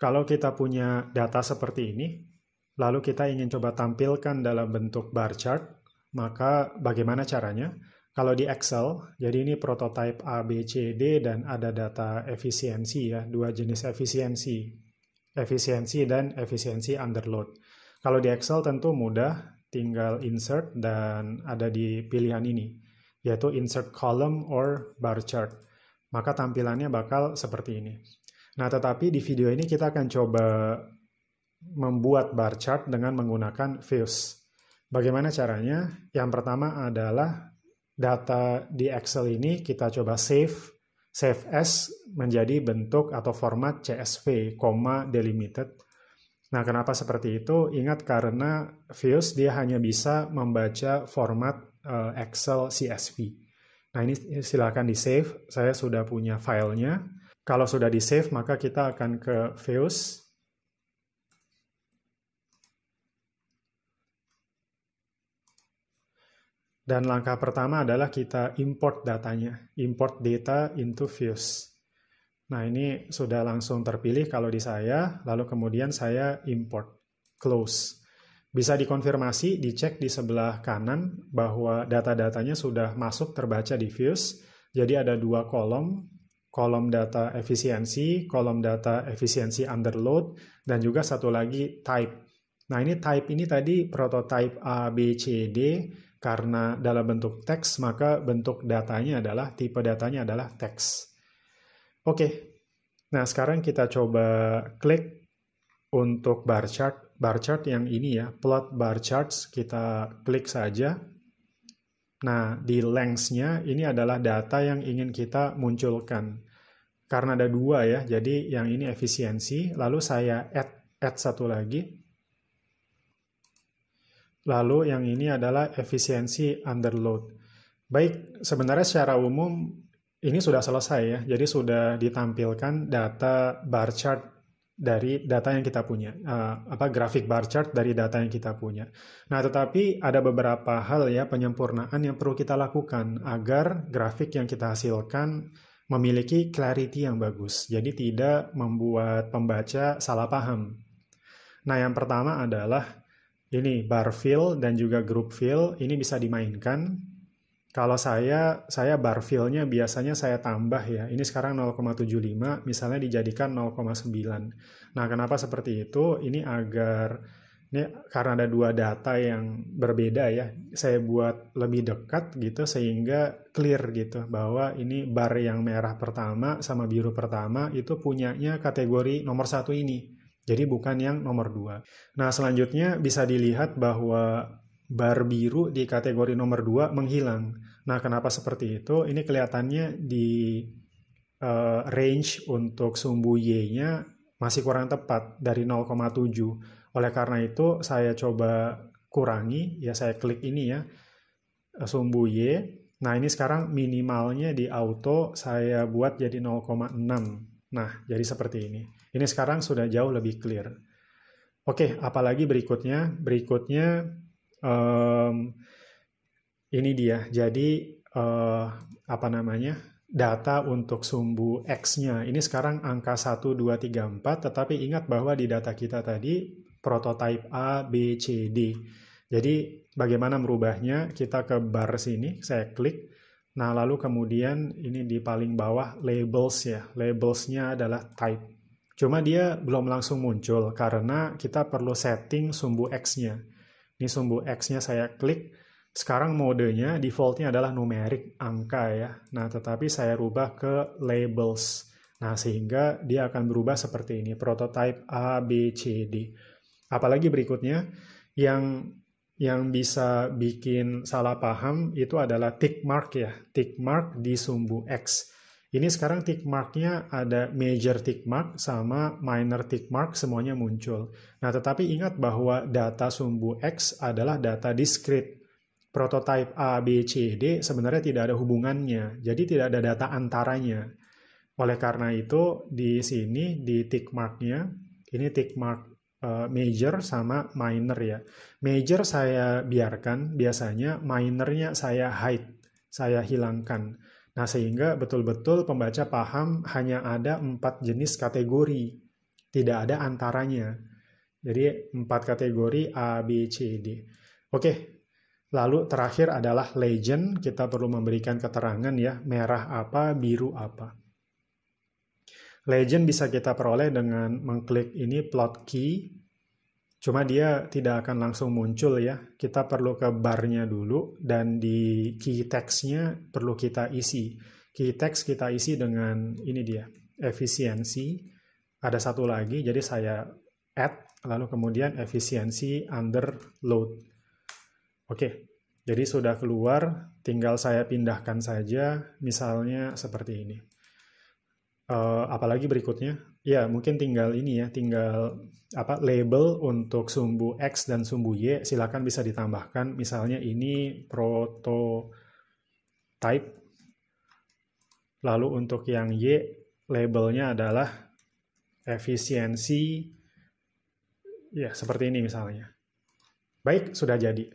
Kalau kita punya data seperti ini, lalu kita ingin coba tampilkan dalam bentuk bar chart, maka bagaimana caranya? Kalau di Excel, jadi ini prototype A, B, C, D, dan ada data efisiensi ya, dua jenis efisiensi. Efisiensi dan efisiensi underload. Kalau di Excel tentu mudah, tinggal insert dan ada di pilihan ini, yaitu insert column or bar chart. Maka tampilannya bakal seperti ini. Nah, tetapi di video ini kita akan coba membuat bar chart dengan menggunakan views. Bagaimana caranya? Yang pertama adalah data di Excel ini kita coba save as menjadi bentuk atau format CSV, delimited. Nah, kenapa seperti itu? Ingat karena views dia hanya bisa membaca format Excel CSV. Nah, ini silakan di save. Saya sudah punya filenya. Kalau sudah di save, maka kita akan ke views. Dan langkah pertama adalah kita import datanya. Import data into views. Nah, ini sudah langsung terpilih kalau di saya, lalu kemudian saya import, close. Bisa dikonfirmasi, dicek di sebelah kanan bahwa data-datanya sudah masuk terbaca di views. Jadi ada dua kolom data efisiensi, kolom data efisiensi underload, dan juga satu lagi type. Nah, ini type ini tadi prototype A, B, C, D, karena dalam bentuk teks, maka bentuk datanya adalah, tipe datanya adalah teks. Oke, nah sekarang kita coba klik untuk bar chart. Bar chart yang ini ya, plot bar charts, kita klik saja. Nah, di lengths-nya ini adalah data yang ingin kita munculkan. Karena ada dua ya, jadi yang ini efisiensi, lalu saya add satu lagi. Lalu yang ini adalah efisiensi underload. Baik, sebenarnya secara umum ini sudah selesai ya, jadi sudah ditampilkan data bar chart dari data yang kita punya, grafik bar chart dari data yang kita punya. Nah, tetapi ada beberapa hal ya, penyempurnaan yang perlu kita lakukan agar grafik yang kita hasilkan memiliki clarity yang bagus, jadi tidak membuat pembaca salah paham. Nah, yang pertama adalah ini bar fill dan juga group fill, ini bisa dimainkan. Kalau saya bar fill-nya biasanya saya tambah ya. Ini sekarang 0,75, misalnya dijadikan 0,9. Nah, kenapa seperti itu? Ini karena ada dua data yang berbeda ya. Saya buat lebih dekat gitu sehingga clear gitu bahwa ini bar yang merah pertama sama biru pertama itu punyanya kategori nomor 1 ini. Jadi bukan yang nomor 2. Nah, selanjutnya bisa dilihat bahwa bar biru di kategori nomor 2 menghilang. Nah, kenapa seperti itu? Ini kelihatannya di range untuk sumbu Y-nya masih kurang tepat dari 0,7. Oleh karena itu, saya coba kurangi, ya saya klik ini ya, sumbu Y. Nah, ini sekarang minimalnya di auto saya buat jadi 0,6. Nah, jadi seperti ini. Ini sekarang sudah jauh lebih clear. Oke, apalagi berikutnya? Berikutnya, ini dia. Jadi, data untuk sumbu X-nya. Ini sekarang angka 1, 2, 3, 4, tetapi ingat bahwa di data kita tadi, prototype A, B, C, D. Jadi, bagaimana merubahnya? Kita ke bar sini, saya klik. Nah, lalu kemudian ini di paling bawah labels ya. Labels-nya adalah type. Cuma dia belum langsung muncul karena kita perlu setting sumbu X-nya. Ini sumbu X-nya saya klik. Sekarang modenya default-nya adalah numerik, angka ya. Nah, tetapi saya rubah ke labels. Nah, sehingga dia akan berubah seperti ini. Prototype A, B, C, D. Apalagi berikutnya, yang bisa bikin salah paham itu adalah tick mark ya. Tick mark di sumbu X. Ini sekarang tick mark-nya ada major tick mark sama minor tick mark semuanya muncul. Nah, tetapi ingat bahwa data sumbu X adalah data discrete. Prototype A, B, C, D sebenarnya tidak ada hubungannya. Jadi tidak ada data antaranya. Oleh karena itu, di sini di tick mark-nya, ini tick mark major sama minor ya. Major saya biarkan, biasanya minornya saya hide, saya hilangkan. Nah, sehingga betul-betul pembaca paham hanya ada 4 jenis kategori. tidak ada antaranya. Jadi 4 kategori A, B, C, D. Oke, lalu terakhir adalah legend. Kita perlu memberikan keterangan ya, merah apa, biru apa. Legend bisa kita peroleh dengan mengklik ini plot key. Cuma dia tidak akan langsung muncul ya. Kita perlu ke barnya dulu dan di key text-nya perlu kita isi. Key text kita isi dengan ini dia, efisiensi. Ada satu lagi, jadi saya add, lalu kemudian efisiensi under load. Oke, jadi sudah keluar, tinggal saya pindahkan saja, misalnya seperti ini. Apalagi berikutnya? Ya, mungkin tinggal ini ya, tinggal label untuk sumbu X dan sumbu Y, silakan bisa ditambahkan. Misalnya ini prototype. Lalu untuk yang Y, labelnya adalah efisiensi. Ya, seperti ini misalnya. Baik, sudah jadi.